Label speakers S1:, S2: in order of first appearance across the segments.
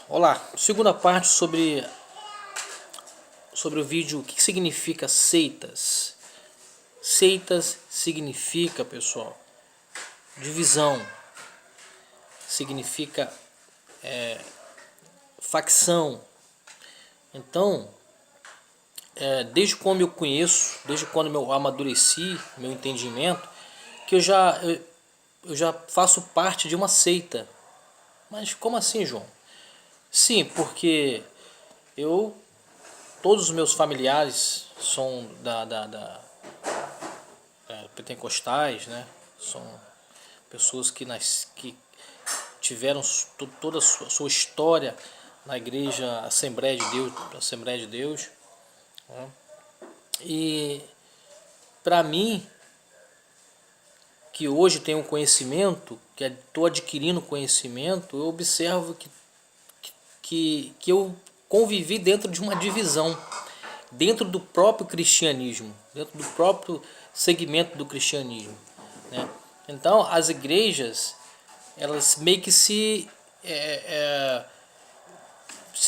S1: Olá, segunda parte sobre o vídeo o que significa seitas. Seitas significa, pessoal, divisão, significa facção. Então, desde quando eu conheço, desde quando eu amadureci, meu entendimento, que eu já faço parte de uma seita. Mas como assim, João? Sim, porque eu todos os meus familiares são pentecostais, né? São pessoas que tiveram toda a sua história na igreja Assembleia de Deus, né? E para mim, que hoje tenho conhecimento, que estou adquirindo conhecimento, eu observo que eu convivi dentro de uma divisão, dentro do próprio cristianismo, dentro do próprio segmento do cristianismo, né? Então as igrejas, elas meio que se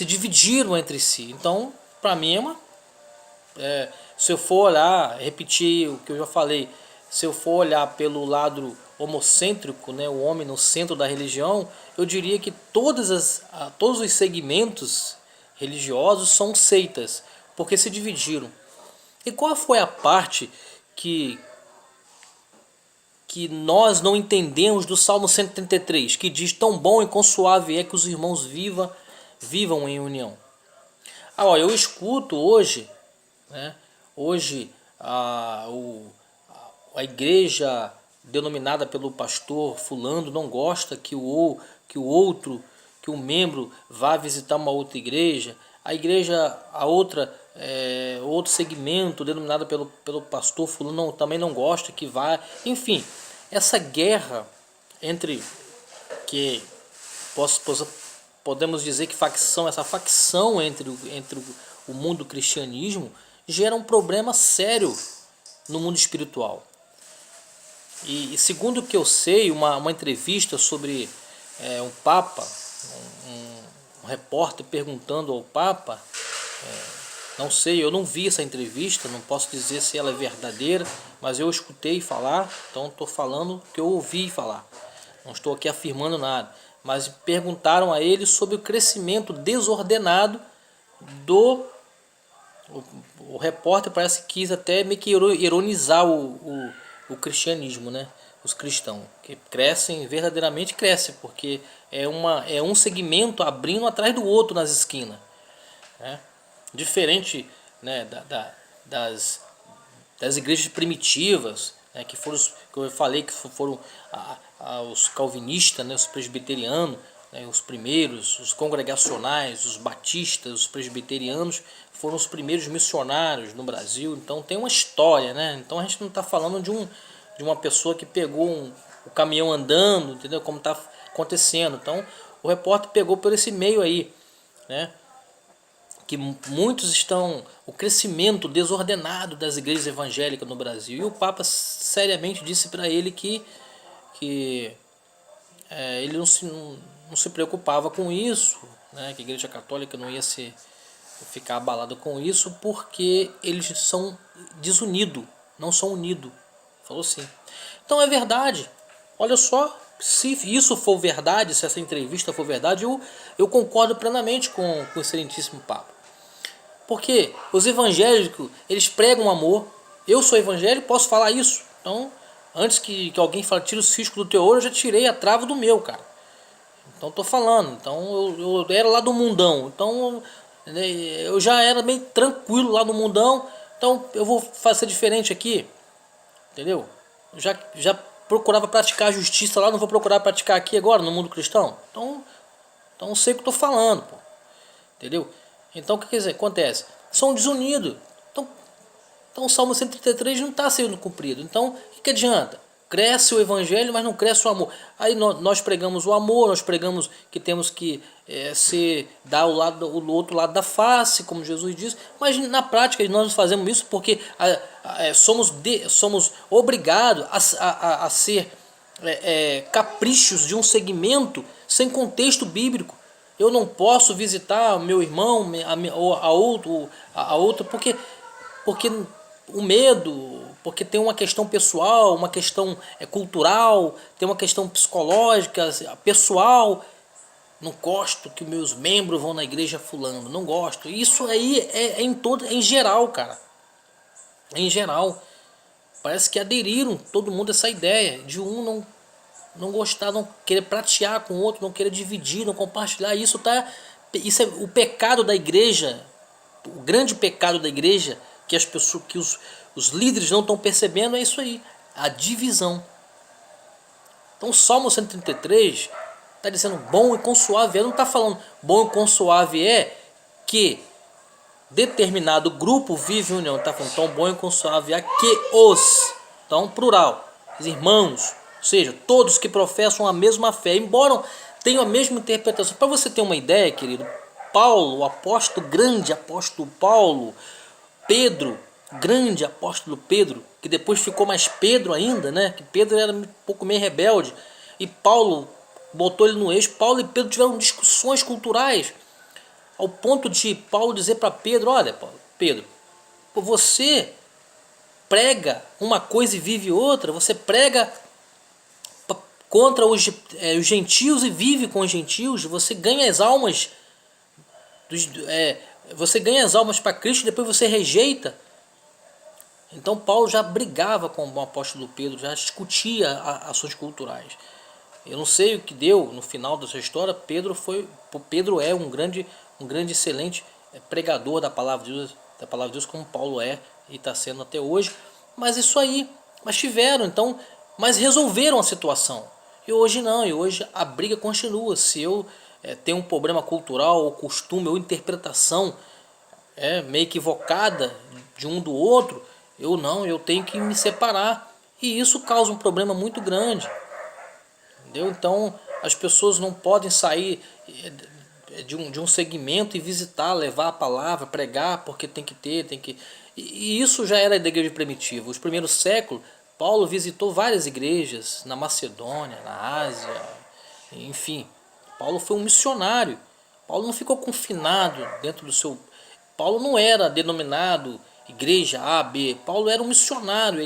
S1: dividiram entre si. Então, para mim se eu for olhar, repetir o que eu já falei, se eu for olhar pelo lado homocêntrico, né, o homem no centro da religião, eu diria que todos os segmentos religiosos são seitas, porque se dividiram. E qual foi a parte que, que nós não entendemos do Salmo 133, que diz: tão bom e quão suave é que os irmãos vivam em união? Eu escuto hoje, né, hoje a igreja denominada pelo pastor fulano não gosta que o membro vá visitar uma outra igreja. A igreja, outro segmento denominado pelo pastor fulano também não gosta que vá. Enfim, essa guerra entre que podemos dizer que essa facção entre o mundo do cristianismo gera um problema sério no mundo espiritual. E segundo o que eu sei, uma entrevista sobre um Papa, um repórter perguntando ao Papa, não sei, eu não vi essa entrevista, não posso dizer se ela é verdadeira, mas eu escutei falar, então estou falando o que eu ouvi falar, não estou aqui afirmando nada, mas perguntaram a ele sobre o crescimento desordenado do... O repórter parece que quis até meio que ironizar o cristianismo, né? Os cristãos que crescem, verdadeiramente crescem, porque é um segmento abrindo atrás do outro nas esquinas, né? Diferente, né, das igrejas primitivas, né, que eu falei que foram os calvinistas, né, os presbiterianos, né, os primeiros, os congregacionais, os batistas, os presbiterianos foram os primeiros missionários no Brasil. Então tem uma história, né? Então a gente não está falando de uma pessoa que pegou o caminhão andando, entendeu? Como está acontecendo. Então o repórter pegou por esse meio aí, né? Que muitos estão... O crescimento desordenado das igrejas evangélicas no Brasil. E o Papa seriamente disse para ele que ele não se preocupava com isso, né? Que a igreja católica não ia ficar abalada com isso, porque eles são desunidos, não são unidos. Falou assim. Então é verdade. Olha só, se isso for verdade, se essa entrevista for verdade, eu concordo plenamente com o excelentíssimo Papa. Porque os evangélicos, eles pregam amor. Eu sou evangélico, posso falar isso. Então, antes que alguém fale, tira o cisco do teu olho, eu já tirei a trava do meu, cara. Então, tô falando. Então, eu era lá do mundão. Então, eu já era bem tranquilo lá no mundão. Então, eu vou fazer diferente aqui. Entendeu? Eu já procurava praticar a justiça lá, não vou procurar praticar aqui agora, no mundo cristão. Então eu sei o que eu tô falando, pô. Entendeu? Então, o que quer dizer? Acontece? São desunidos. Então o Salmo 133 não está sendo cumprido. Então, o que adianta? Cresce o evangelho, mas não cresce o amor. Aí nós pregamos o amor, nós pregamos que temos que dar o outro lado da face, como Jesus disse, mas na prática nós fazemos isso porque somos obrigados a ser caprichos de um segmento sem contexto bíblico. Eu não posso visitar meu irmão, a outra, porque o medo, porque tem uma questão pessoal, uma questão cultural, tem uma questão psicológica, pessoal. Não gosto que meus membros vão na igreja fulano, não gosto. Isso aí é em geral, cara. É em geral. Parece que aderiram todo mundo a essa ideia de um não gostar, não querer pratear com o outro, não querer dividir, não compartilhar. Isso é o pecado da igreja, o grande pecado da igreja que as pessoas, que os líderes não estão percebendo é isso aí, a divisão. Então o Salmo 133 está dizendo bom e quão suave é, não está falando bom e quão suave é que determinado grupo vive em união, está falando tão bom e quão suave é que os, então plural, os irmãos, ou seja, todos que professam a mesma fé, embora tenham a mesma interpretação. Para você ter uma ideia, querido, Paulo, o apóstolo, grande apóstolo Paulo, Pedro, grande apóstolo Pedro, que depois ficou mais Pedro ainda, né? Que Pedro era um pouco meio rebelde, e Paulo botou ele no eixo. Paulo e Pedro tiveram discussões culturais, ao ponto de Paulo dizer para Pedro, olha, Pedro, você prega uma coisa e vive outra, você prega contra os gentios e vive com os gentios, você ganha as almas você ganha as almas para Cristo e depois você rejeita. Então Paulo já brigava com o apóstolo Pedro, já discutia ações culturais. Eu não sei o que deu no final dessa história. Pedro é um grande excelente pregador da palavra de Deus, como Paulo é e está sendo até hoje. Mas isso aí, mas resolveram a situação. E hoje não, e hoje a briga continua. Se eu tenho um problema cultural, ou costume, ou interpretação meio equivocada de um do outro, eu tenho que me separar. E isso causa um problema muito grande. Entendeu? Então as pessoas não podem sair de um segmento e visitar, levar a palavra, pregar, porque tem que. E isso já era da igreja primitiva. Os primeiros séculos, Paulo visitou várias igrejas na Macedônia, na Ásia, enfim. Paulo foi um missionário. Paulo não ficou confinado dentro do seu. Paulo não era denominado igreja A, B. Paulo era um missionário.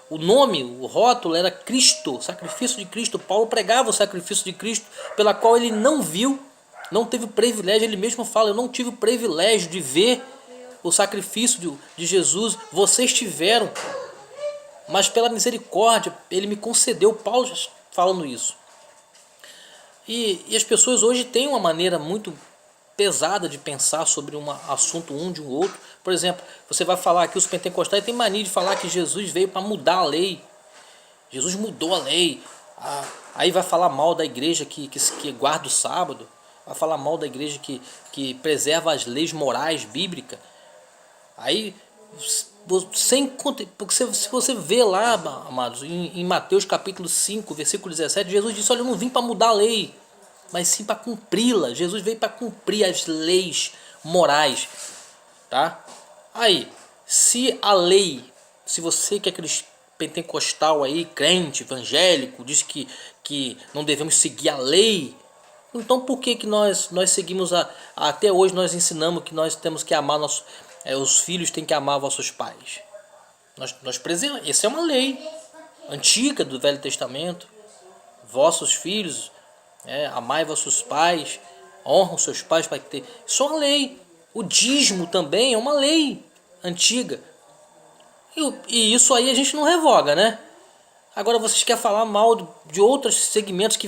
S1: O nome, o rótulo era Cristo, sacrifício de Cristo. Paulo pregava o sacrifício de Cristo, pela qual ele não viu, não teve o privilégio. Ele mesmo fala, eu não tive o privilégio de ver o sacrifício de Jesus. Vocês tiveram, mas pela misericórdia ele me concedeu. Paulo falando isso. E as pessoas hoje têm uma maneira muito pesada de pensar sobre um assunto de um outro. Por exemplo, você vai falar que os pentecostais têm mania de falar que Jesus veio para mudar a lei. Jesus mudou a lei. Aí vai falar mal da igreja que guarda o sábado. Vai falar mal da igreja que preserva as leis morais bíblicas. Aí, porque se você vê lá, amados, em Mateus capítulo 5, versículo 17, Jesus disse, olha, eu não vim para mudar a lei, mas sim para cumpri-la. Jesus veio para cumprir as leis morais, tá? Aí, se você que é pentecostal aí, crente, evangélico, diz que não devemos seguir a lei, então por que nós seguimos até hoje nós ensinamos que nós temos que amar os filhos têm que amar vossos pais? Nós preservamos, essa é uma lei antiga do Velho Testamento. Vossos filhos, amai vossos pais, honram seus pais para ter. Isso é uma lei. O dízimo também é uma lei antiga. E isso aí a gente não revoga, né? Agora vocês querem falar mal de outros segmentos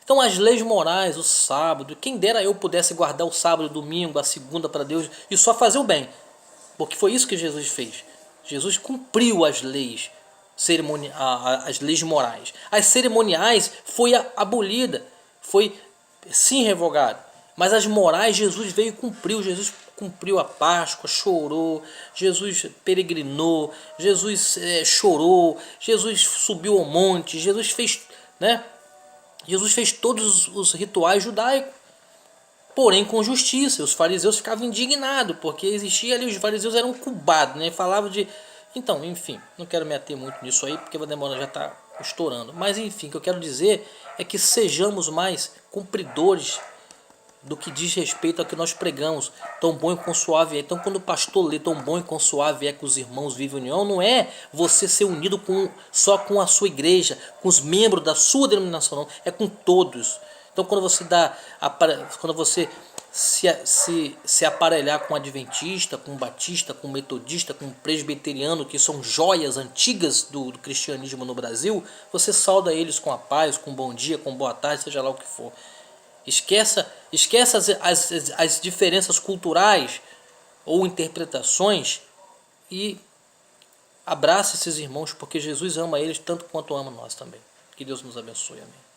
S1: então as leis morais, o sábado, quem dera eu pudesse guardar o sábado, o domingo, a segunda para Deus e só fazer o bem. Porque foi isso que Jesus fez. Jesus cumpriu as leis, as leis morais. As cerimoniais foi abolida, foi sim revogado. Mas as morais Jesus veio e cumpriu. Jesus cumpriu a Páscoa, chorou, Jesus peregrinou, Jesus chorou, Jesus subiu ao monte, Jesus fez, Jesus fez todos os rituais judaicos, porém com justiça. Os fariseus ficavam indignados, porque existia ali, os fariseus eram cubados, falavam de... Então, enfim, não quero me ater muito nisso aí, porque a demora já está estourando. Mas enfim, o que eu quero dizer é que sejamos mais cumpridores do que diz respeito ao que nós pregamos. Tão bom e quão suave é. Então, quando o pastor lê tão bom e quão suave é que os irmãos vivem em união, não é você ser unido só com a sua igreja, com os membros da sua denominação, não. É com todos. Então, quando você se aparelhar com adventista, com batista, com metodista, com presbiteriano, que são joias antigas do cristianismo no Brasil, você sauda eles com a paz, com bom dia, com boa tarde, seja lá o que for. Esqueça as diferenças culturais ou interpretações e abrace esses irmãos, porque Jesus ama eles tanto quanto ama nós também. Que Deus nos abençoe. Amém.